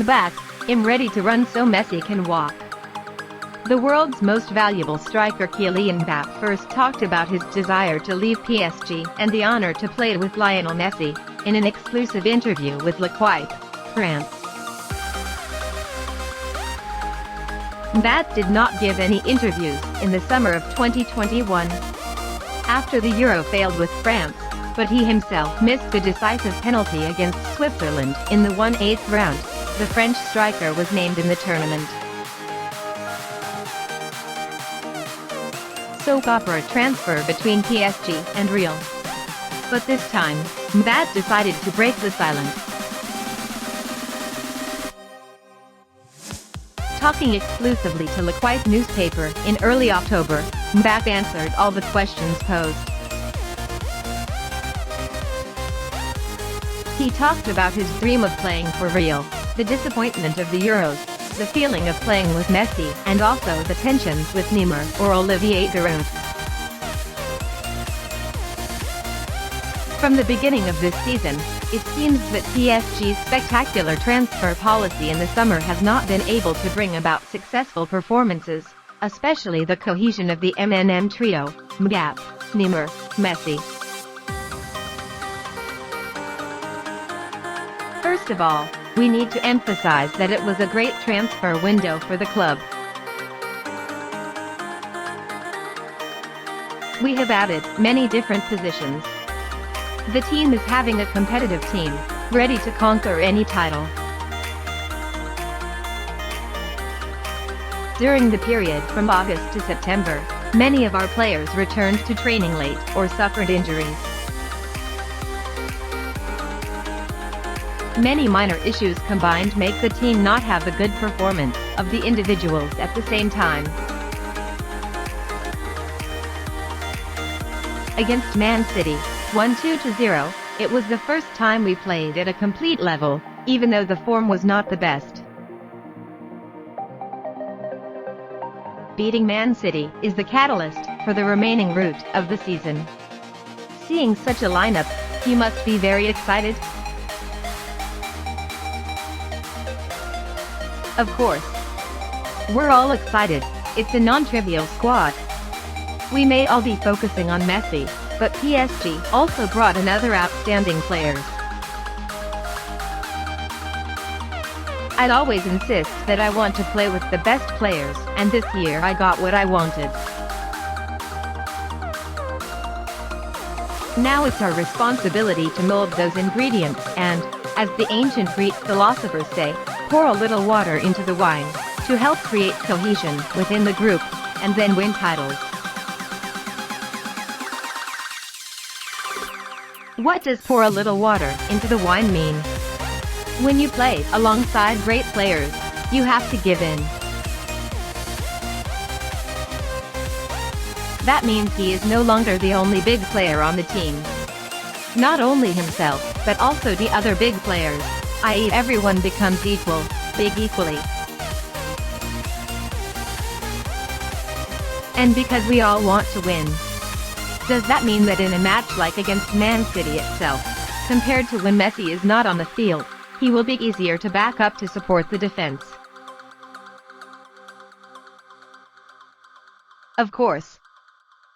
Mbappe I'm ready to run so Messi can walk. The world's most valuable striker Kylian Mbappe first talked about his desire to leave PSG and the honor to play with Lionel Messi in an exclusive interview with L'Equipe, France. Mbappe did not give any interviews in the summer of 2021 after the Euro failed with France, but he himself missed the decisive penalty against Switzerland in the 1/8 round. The French striker was named in the tournament. Soap opera transfer between PSG and Real. But this time, Mbappe decided to break the silence. Talking exclusively to L'Equipe newspaper in early October, Mbappe answered all the questions posed. He talked about his dream of playing for Real, the disappointment of the Euros, the feeling of playing with Messi, and also the tensions with Neymar or Olivier Giroud. From the beginning of this season, it seems that PSG's spectacular transfer policy in the summer has not been able to bring about successful performances, especially the cohesion of the MNM trio, Mbappe, Neymar, Messi. First of all, we need to emphasize that it was a great transfer window for the club. We have added many different positions. The team is having a competitive team, ready to conquer any title. During the period from August to September, many of our players returned to training late or suffered injuries. Many minor issues combined make the team not have the good performance of the individuals at the same time. Against Man City, 1-2-0, it was the first time we played at a complete level, even though the form was not the best. Beating Man City is the catalyst for the remaining route of the season. Seeing such a lineup, you must be very excited. Of course. We're all excited. It's a non-trivial squad. We may all be focusing on Messi, but PSG also brought another outstanding players. I'd always insist that I want to play with the best players, and this year I got what I wanted. Now it's our responsibility to mold those ingredients and, as the ancient Greek philosophers say, pour a little water into the wine, to help create cohesion within the group, and then win titles. What does pour a little water into the wine mean? When you play alongside great players, you have to give in. That means he is no longer the only big player on the team. Not only himself, but also the other big players, i.e. everyone becomes equal, big equally. And because we all want to win. Does that mean that in a match like against Man City itself, compared to when Messi is not on the field, he will be easier to back up to support the defense? Of course.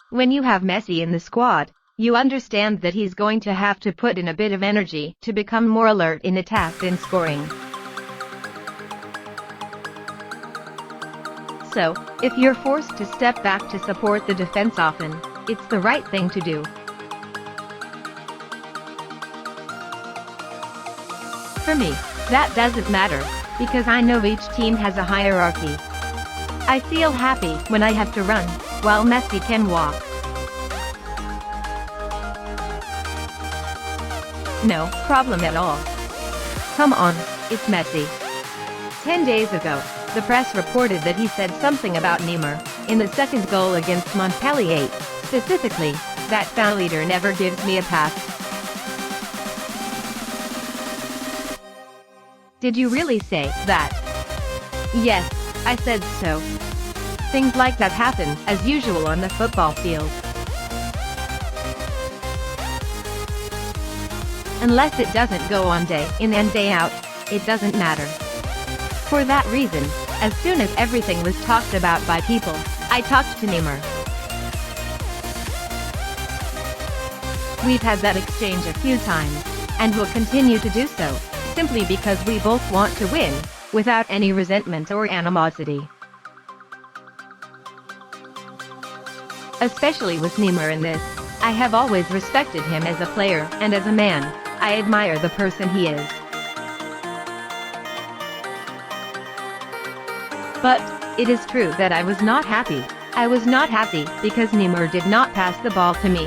When you have Messi in the squad, you understand that he's going to have to put in a bit of energy to become more alert in attack than scoring. So, if you're forced to step back to support the defense often, it's the right thing to do. For me, that doesn't matter, because I know each team has a hierarchy. I feel happy when I have to run, while Messi can walk. No problem at all. Come on, it's Messi. 10 days ago, the press reported that he said something about Neymar in the second goal against Montpellier. Specifically, that foul leader never gives me a pass. Did you really say that? Yes, I said so. Things like that happen, as usual on the football field. Unless it doesn't go on day in and day out, it doesn't matter. For that reason, as soon as everything was talked about by people, I talked to Neymar. We've had that exchange a few times, and will continue to do so, simply because we both want to win, without any resentment or animosity. Especially with Neymar in this, I have always respected him as a player, and as a man, I admire the person he is. But it is true that I was not happy. I was not happy because Neymar did not pass the ball to me.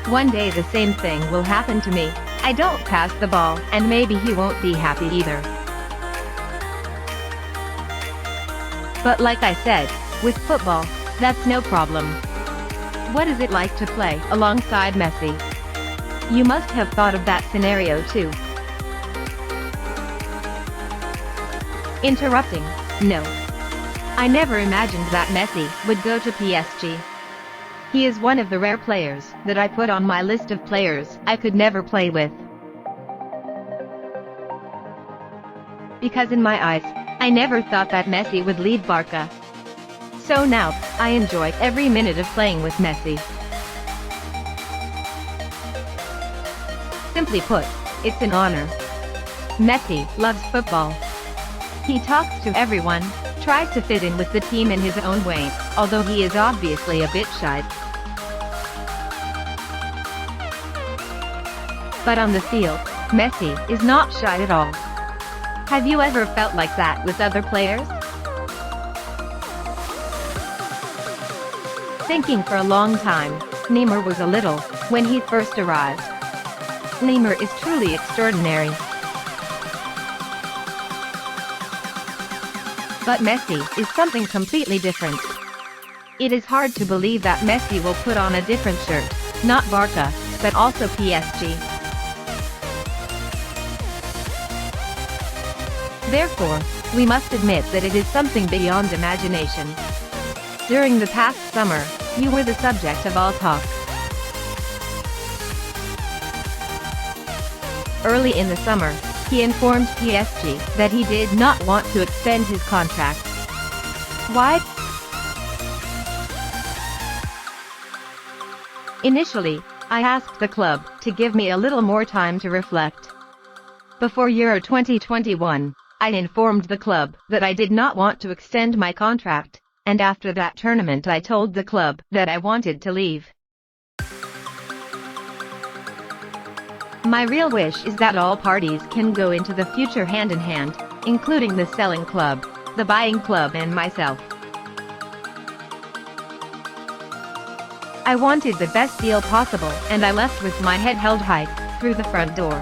One day the same thing will happen to me. I don't pass the ball, and maybe he won't be happy either. But like I said, with football, that's no problem. What is it like to play alongside Messi? You must have thought of that scenario too. Interrupting. No. I never imagined that Messi would go to PSG. He is one of the rare players that I put on my list of players I could never play with. Because in my eyes, I never thought that Messi would leave Barca. So now, I enjoy every minute of playing with Messi. Simply put, it's an honor. Messi loves football. He talks to everyone, tries to fit in with the team in his own way, although he is obviously a bit shy. But on the field, Messi is not shy at all. Have you ever felt like that with other players? Thinking for a long time, Neymar was a little, when he first arrived. Neymar is truly extraordinary. But Messi is something completely different. It is hard to believe that Messi will put on a different shirt, not Barca, but also PSG. Therefore, we must admit that it is something beyond imagination. During the past summer, you were the subject of all talk. Early in the summer, he informed PSG that he did not want to extend his contract. Why? Initially, I asked the club to give me a little more time to reflect. Before Euro 2021, I informed the club that I did not want to extend my contract, and after that tournament I told the club that I wanted to leave. My real wish is that all parties can go into the future hand in hand, including the selling club, the buying club and myself. I wanted the best deal possible, and I left with my head held high, through the front door.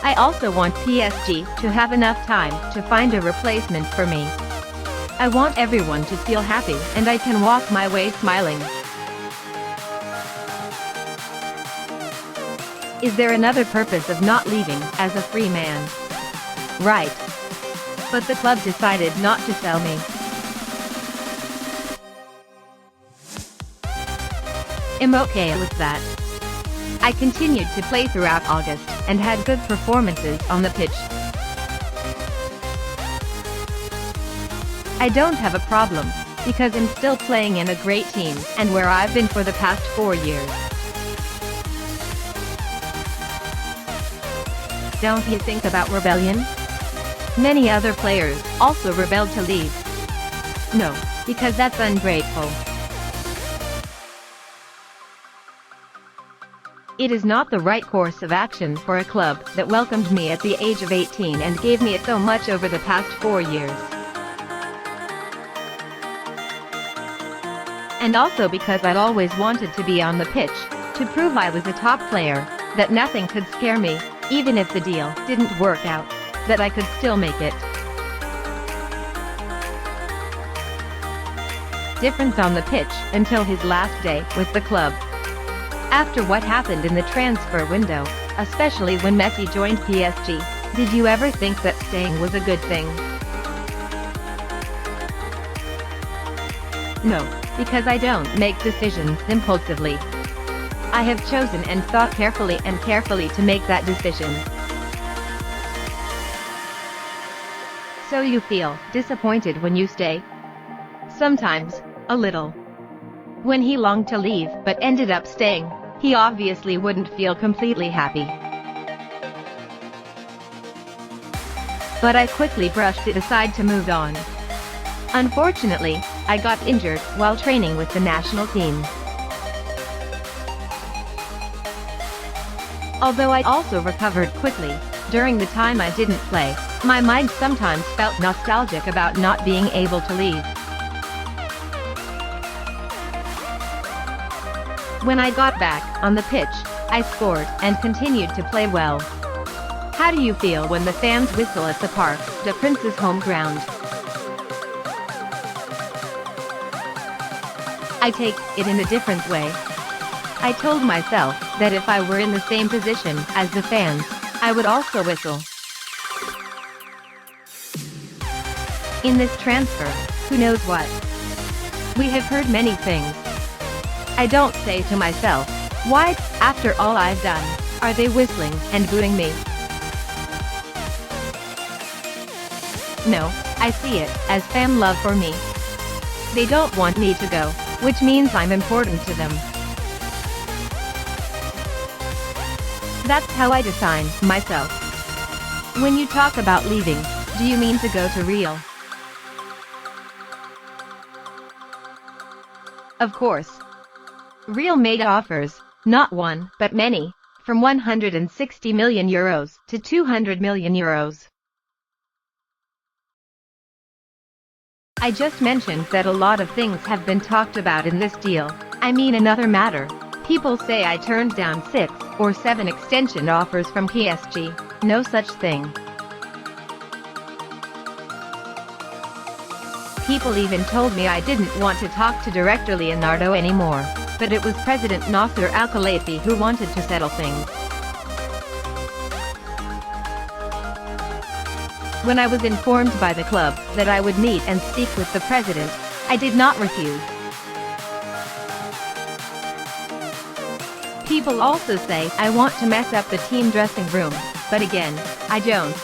I also want PSG to have enough time to find a replacement for me. I want everyone to feel happy, and I can walk my way smiling. Is there another purpose of not leaving as a free man? Right. But the club decided not to sell me. I'm okay with that. I continued to play throughout August, and had good performances on the pitch. I don't have a problem, because I'm still playing in a great team, and where I've been for the past 4 years. Don't you think about rebellion? Many other players also rebelled to leave. No, because that's ungrateful. It is not the right course of action for a club that welcomed me at the age of 18 and gave me so much over the past 4 years. And also because I'd always wanted to be on the pitch, to prove I was a top player, that nothing could scare me, even if the deal didn't work out, that I could still make it. Difference on the pitch until his last day with the club. After what happened in the transfer window, especially when Messi joined PSG, did you ever think that staying was a good thing? No, because I don't make decisions impulsively. I have chosen and thought carefully to make that decision. So you feel disappointed when you stay? Sometimes, a little. When he longed to leave but ended up staying, he obviously wouldn't feel completely happy. But I quickly brushed it aside to move on. Unfortunately, I got injured while training with the national team. Although I also recovered quickly, during the time I didn't play, my mind sometimes felt nostalgic about not being able to leave. When I got back on the pitch, I scored and continued to play well. How do you feel when the fans whistle at the Parc des Princes home ground? I take it in a different way. I told myself that if I were in the same position as the fans, I would also whistle. In this transfer, who knows what? We have heard many things. I don't say to myself, why, after all I've done, are they whistling and booing me? No, I see it as fan love for me. They don't want me to go, which means I'm important to them. That's how I define myself. When you talk about leaving, do you mean to go to Real? Of course. Real made offers, not one, but many, from 160 million euros to 200 million euros. I just mentioned that a lot of things have been talked about in this deal. I mean, another matter. People say I turned down 6 or 7 extension offers from PSG. No such thing. People even told me I didn't want to talk to director Leonardo anymore, but it was President Nasser Al-Khelaifi who wanted to settle things. When I was informed by the club that I would meet and speak with the president, I did not refuse. People also say I want to mess up the team dressing room, but again, I don't.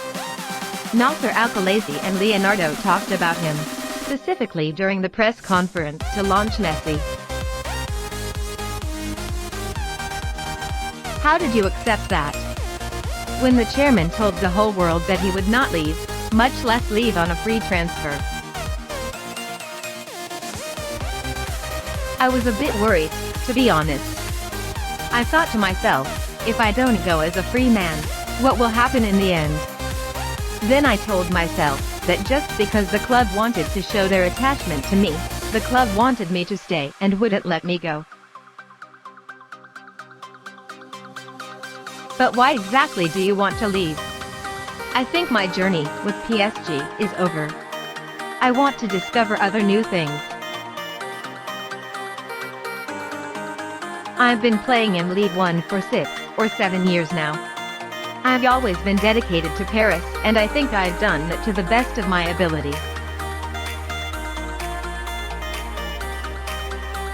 Nasser Al-Khelaifi and Leonardo talked about him, specifically during the press conference to launch Messi. How did you accept that? When the chairman told the whole world that he would not leave, much less leave on a free transfer. I was a bit worried, to be honest. I thought to myself, if I don't go as a free man, what will happen in the end? Then I told myself that just because the club wanted to show their attachment to me, the club wanted me to stay and wouldn't let me go. But why exactly do you want to leave? I think my journey with PSG is over. I want to discover other new things. I've been playing in Ligue 1 for 6 or 7 years now. I've always been dedicated to Paris, and I think I've done that to the best of my ability.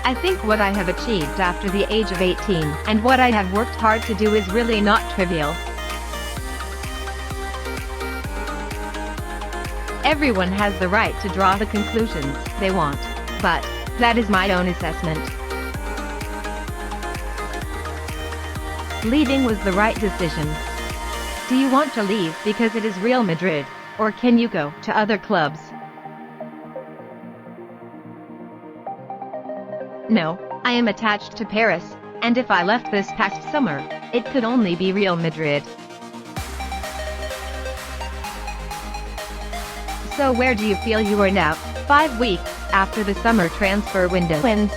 I think what I have achieved after the age of 18 and what I have worked hard to do is really not trivial. Everyone has the right to draw the conclusions they want, but that is my own assessment. Leaving was the right decision. Do you want to leave because it is Real Madrid, or can you go to other clubs? No, I am attached to Paris, and if I left this past summer, it could only be Real Madrid. So where do you feel you are now, 5 weeks after the summer transfer window ends?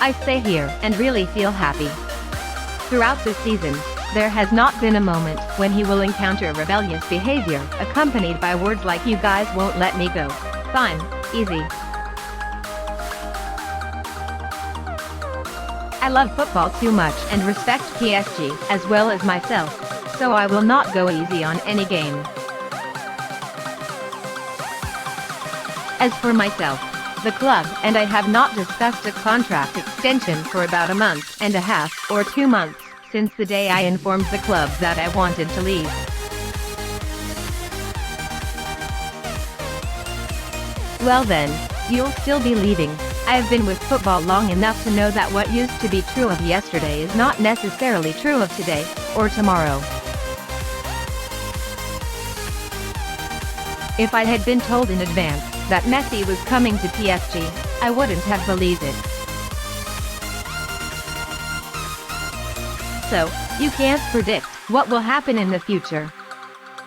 I stay here and really feel happy. Throughout the season, there has not been a moment when he will encounter rebellious behavior, accompanied by words like "you guys won't let me go." Fine, easy. I love football too much and respect PSG as well as myself, so I will not go easy on any game. As for myself, the club and I have not discussed a contract extension for about a month and a half or 2 months since the day I informed the club that I wanted to leave. Well then, you'll still be leaving. I have been with football long enough to know that what used to be true of yesterday is not necessarily true of today, or tomorrow. If I had been told in advance that Messi was coming to PSG, I wouldn't have believed it. So, you can't predict what will happen in the future.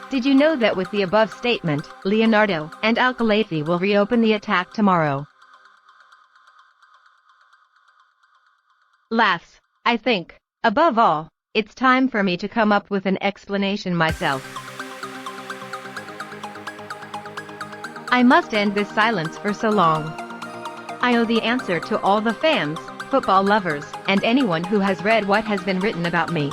Did you know that with the above statement, Leonardo and Al-Khelaïfi will reopen the attack tomorrow? Laughs. I think, above all, it's time for me to come up with an explanation myself. I must end this silence for so long. I owe the answer to all the fans, football lovers, and anyone who has read what has been written about me.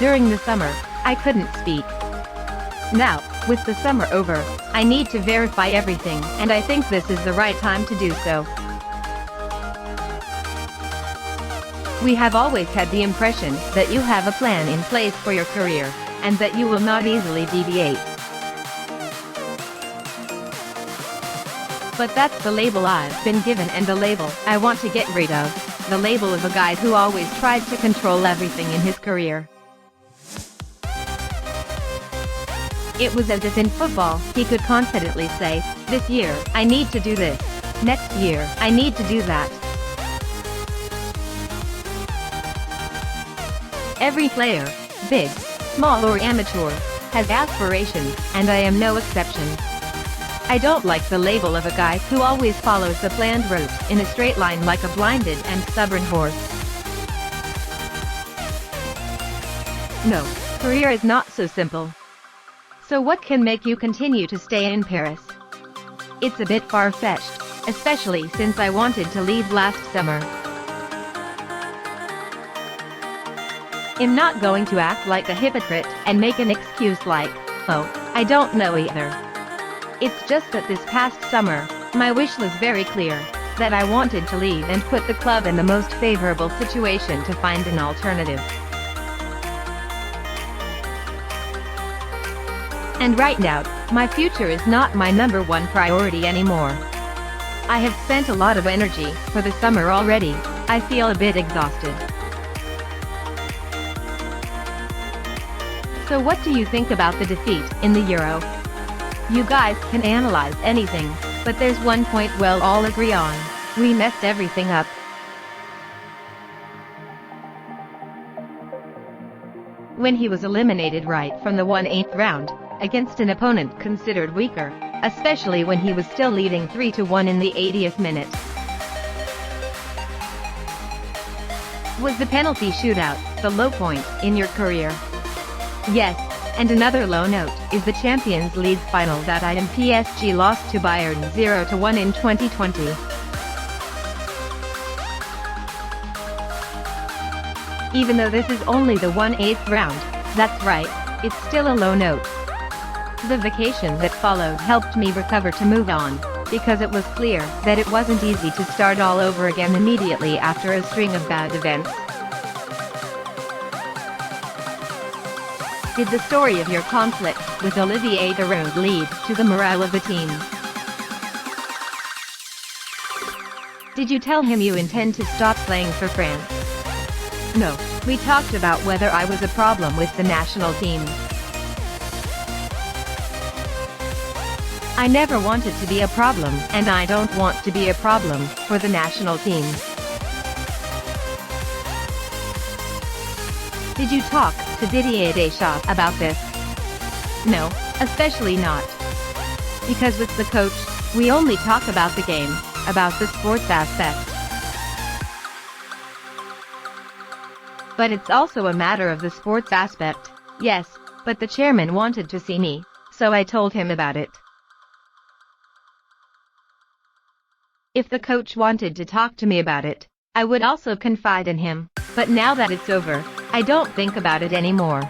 During the summer, I couldn't speak. Now, with the summer over, I need to verify everything, and I think this is the right time to do so. We have always had the impression that you have a plan in place for your career, and that you will not easily deviate. But that's the label I've been given and the label I want to get rid of, the label of a guy who always tries to control everything in his career. It was as if in football, he could confidently say, this year, I need to do this. Next year, I need to do that. Every player, big, small or amateur, has aspirations, and I am no exception. I don't like the label of a guy who always follows the planned route in a straight line like a blinded and stubborn horse. No, career is not so simple. So what can make you continue to stay in Paris? It's a bit far-fetched, especially since I wanted to leave last summer. I'm not going to act like a hypocrite and make an excuse like, oh, I don't know either. It's just that this past summer, my wish was very clear, that I wanted to leave and put the club in the most favorable situation to find an alternative. And right now, my future is not my #1 priority anymore. I have spent a lot of energy for the summer already. I feel a bit exhausted. So what do you think about the defeat in the Euro? You guys can analyze anything, but there's one point we'll all agree on. We messed everything up. When he was eliminated right from the 1/8 round, against an opponent considered weaker, especially when he was still leading 3-1 in the 80th minute. Was the penalty shootout the low point in your career? Yes, and another low note is the Champions League final that I and PSG lost to Bayern 0-1 in 2020. Even though this is only the 1/8 round, that's right, it's still a low note. The vacation that followed helped me recover to move on, because it was clear that it wasn't easy to start all over again immediately after a string of bad events. Did the story of your conflict with Olivier Giroud lead to the morale of the team? Did you tell him you intend to stop playing for France? No, we talked about whether I was a problem with the national team. I never wanted to be a problem, and I don't want to be a problem for the national team. Did you talk to Didier Deschamps about this? No, especially not. Because with the coach, we only talk about the game, about the sports aspect. But it's also a matter of the sports aspect, yes, but the chairman wanted to see me, so I told him about it. If the coach wanted to talk to me about it, I would also confide in him, but now that it's over, I don't think about it anymore.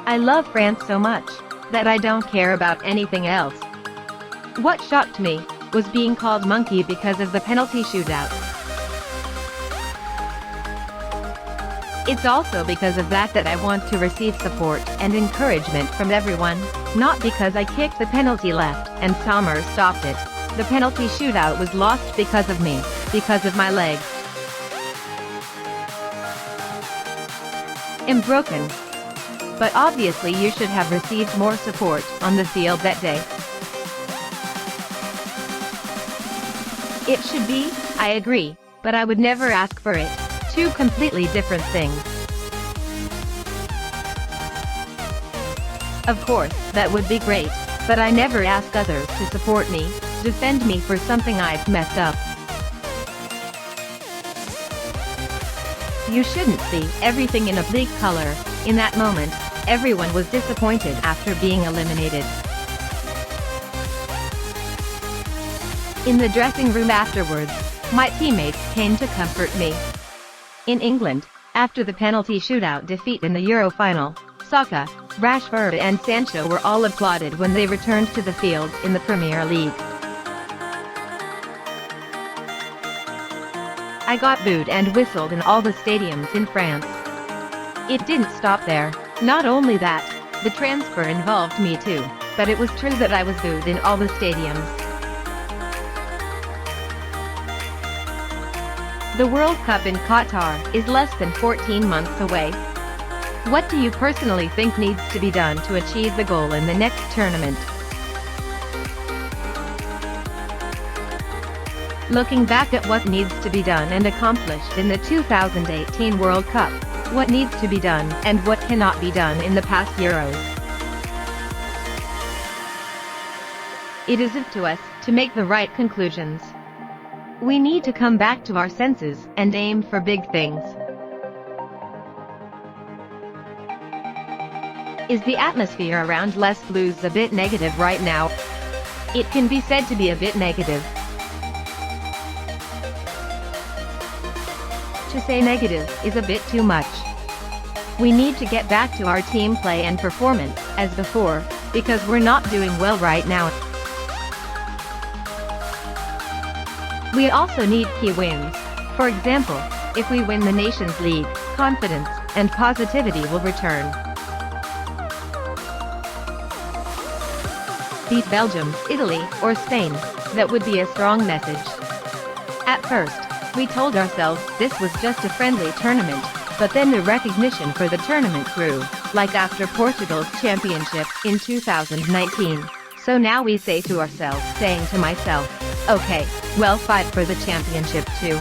I love France so much that I don't care about anything else. What shocked me was being called monkey because of the penalty shootout. It's also because of that I want to receive support and encouragement from everyone, not because I kicked the penalty left and Sommer stopped it. The penalty shootout was lost because of me, because of my legs. I'm broken. But obviously you should have received more support on the field that day. It should be, I agree, but I would never ask for it. Two completely different things. Of course, that would be great, but I never ask others to support me, defend me for something I've messed up. You shouldn't see everything in a bleak color. In that moment, everyone was disappointed after being eliminated. In the dressing room afterwards, my teammates came to comfort me. In England, after the penalty shootout defeat in the Euro final, Saka, Rashford and Sancho were all applauded when they returned to the field in the Premier League. I got booed and whistled in all the stadiums in France. It didn't stop there. Not only that, the transfer involved me too, but it was true that I was booed in all the stadiums. The World Cup in Qatar is less than 14 months away. What do you personally think needs to be done to achieve the goal in the next tournament? Looking back at what needs to be done and accomplished in the 2018 World Cup, what needs to be done and what cannot be done in the past Euros. It is up to us to make the right conclusions. We need to come back to our senses and aim for big things. Is the atmosphere around Les Blues a bit negative right now? It can be said to be a bit negative. To say negative is a bit too much. We need to get back to our team play and performance as before, because we're not doing well right now. We also need key wins. For example, if we win the Nations League, confidence and positivity will return. Beat Belgium, Italy, or Spain. That would be a strong message. At first, we told ourselves this was just a friendly tournament, but then the recognition for the tournament grew, like after Portugal's championship in 2019. So now we say to ourselves, saying to myself, okay, well, fight for the championship too.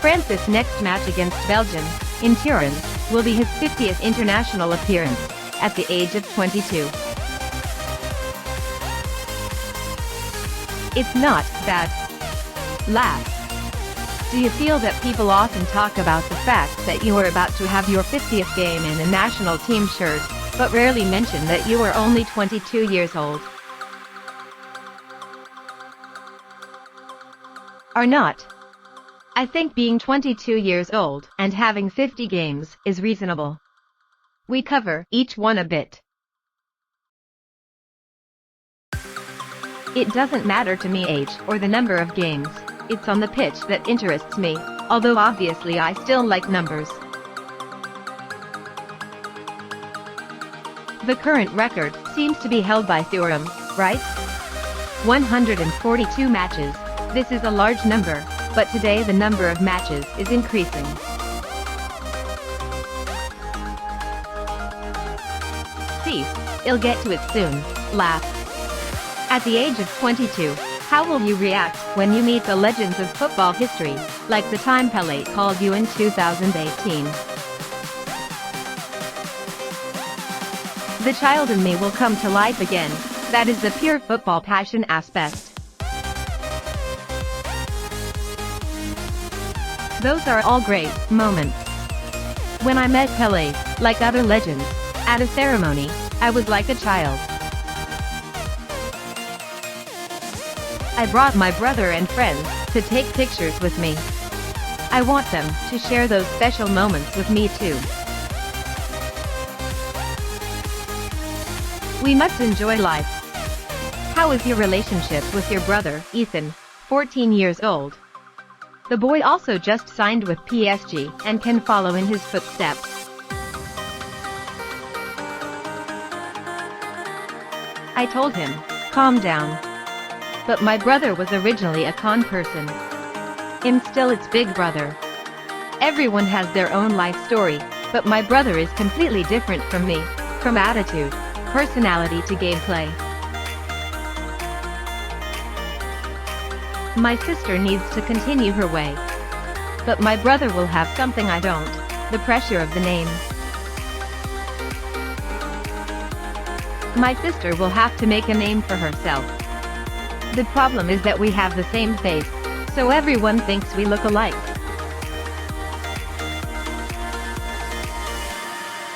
France's next match against Belgium, in Turin, will be his 50th international appearance, at the age of 22. It's not bad. Laugh. Do you feel that people often talk about the fact that you are about to have your 50th game in a national team shirt, but rarely mention that you are only 22 years old? Or not? I think being 22 years old and having 50 games is reasonable. We cover each one a bit. It doesn't matter to me age or the number of games. It's on the pitch that interests me, although obviously I still like numbers. The current record seems to be held by Thuram, right? 142 matches. This is a large number, but today the number of matches is increasing. See, he'll get to it soon. Laugh. At the age of 22, how will you react when you meet the legends of football history, like the time Pelé called you in 2018? The child in me will come to life again. That is the pure football passion aspect. Those are all great moments. When I met Pelé, like other legends, at a ceremony, I was like a child. I brought my brother and friends to take pictures with me. I want them to share those special moments with me too. We must enjoy life. How is your relationship with your brother, Ethan, 14 years old? The boy also just signed with PSG and can follow in his footsteps. I told him, calm down. But my brother was originally a con person. I'm still its big brother. Everyone has their own life story, but my brother is completely different from me, from attitude, personality to gameplay. My sister needs to continue her way. But my brother will have something I don't, the pressure of the name. My sister will have to make a name for herself. The problem is that we have the same face, so everyone thinks we look alike.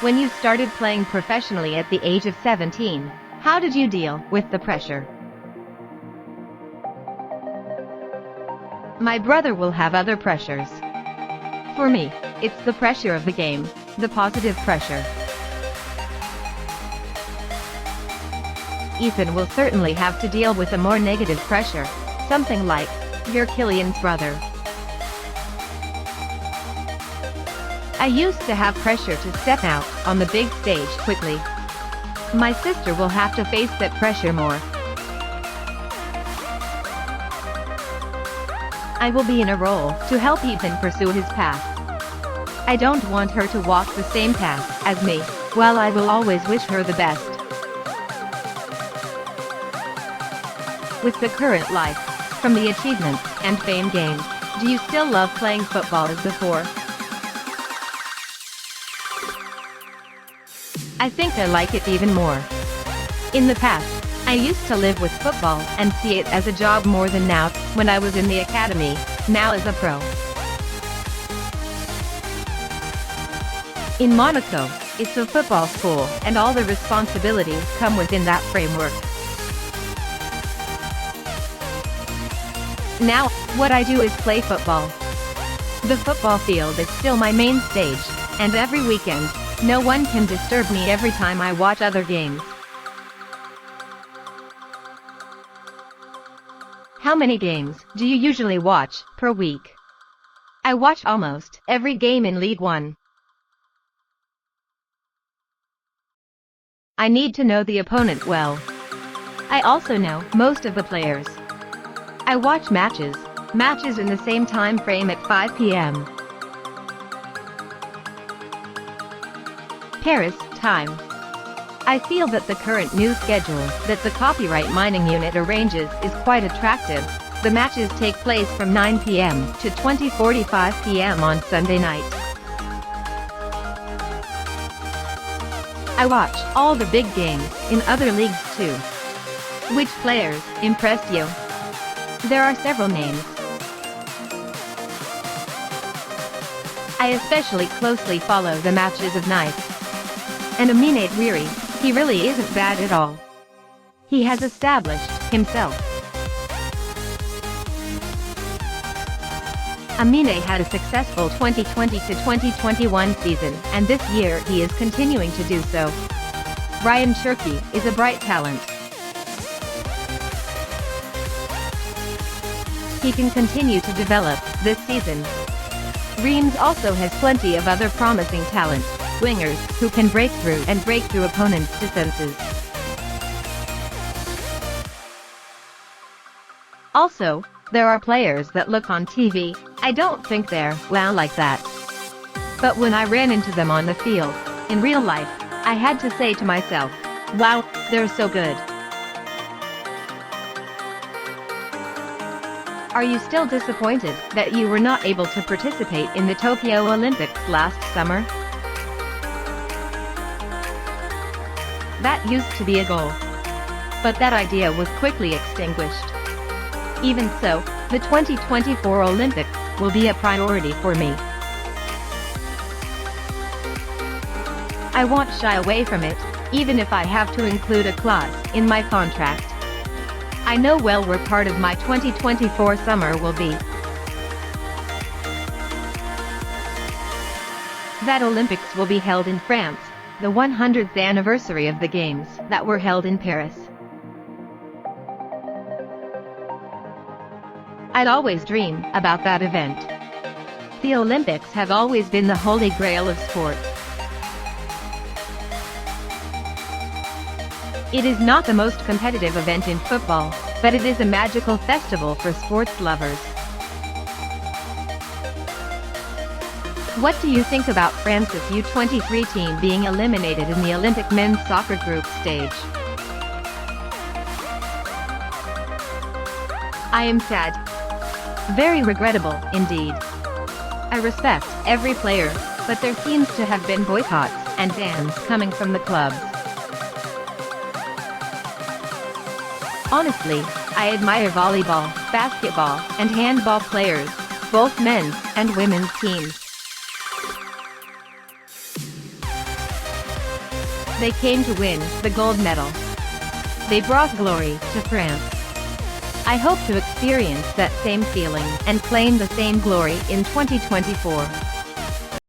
When you started playing professionally at the age of 17, how did you deal with the pressure? My brother will have other pressures. For me, it's the pressure of the game, the positive pressure. Ethan will certainly have to deal with a more negative pressure, something like, you're Kylian's brother. I used to have pressure to step out on the big stage quickly. My sister will have to face that pressure more. I will be in a role to help Ethan pursue his path. I don't want her to walk the same path as me, while I will always wish her the best. With the current life, from the achievements and fame gained, do you still love playing football as before? I think I like it even more. In the past, I used to live with football and see it as a job more than now, when I was in the academy, now as a pro. In Monaco, it's a football school and all the responsibilities come within that framework. Now, what I do is play football. The football field is still my main stage, and every weekend, no one can disturb me every time I watch other games. How many games do you usually watch per week? I watch almost every game in League One. I need to know the opponent well. I also know most of the players. I watch matches in the same time frame at 5 p.m. Paris time. I feel that the current new schedule that the copyright mining unit arranges is quite attractive. The matches take place from 9 p.m. to 20:45 p.m. on Sunday night. I watch all the big games in other leagues too. Which players impressed you? There are several names. I especially closely follow the matches of Nice. And Amine Ouiri, he really isn't bad at all. He has established himself. Amine had a successful 2020 to 2021 season, and this year he is continuing to do so. Ryan Cherki is a bright talent. He can continue to develop this season. Reims also has plenty of other promising talent, wingers who can break through opponents' defenses. Also, there are players that look on TV, I don't think they're wow like that. But when I ran into them on the field, in real life, I had to say to myself, wow, they're so good. Are you still disappointed that you were not able to participate in the Tokyo Olympics last summer? That used to be a goal. But that idea was quickly extinguished. Even so, the 2024 Olympics will be a priority for me. I won't shy away from it, even if I have to include a clause in my contract. I know well where part of my 2024 summer will be. that Olympics will be held in France, the 100th anniversary of the Games that were held in Paris. I'd always dream about that event. The Olympics have always been the holy grail of sport. It is not the most competitive event in football, but it is a magical festival for sports lovers. What do you think about France's U23 team being eliminated in the Olympic men's soccer group stage? I am sad. Very regrettable, indeed. I respect every player, but there seems to have been boycotts and bans coming from the clubs. Honestly, I admire volleyball, basketball, and handball players, both men's and women's teams. They came to win the gold medal. They brought glory to France. I hope to experience that same feeling and claim the same glory in 2024.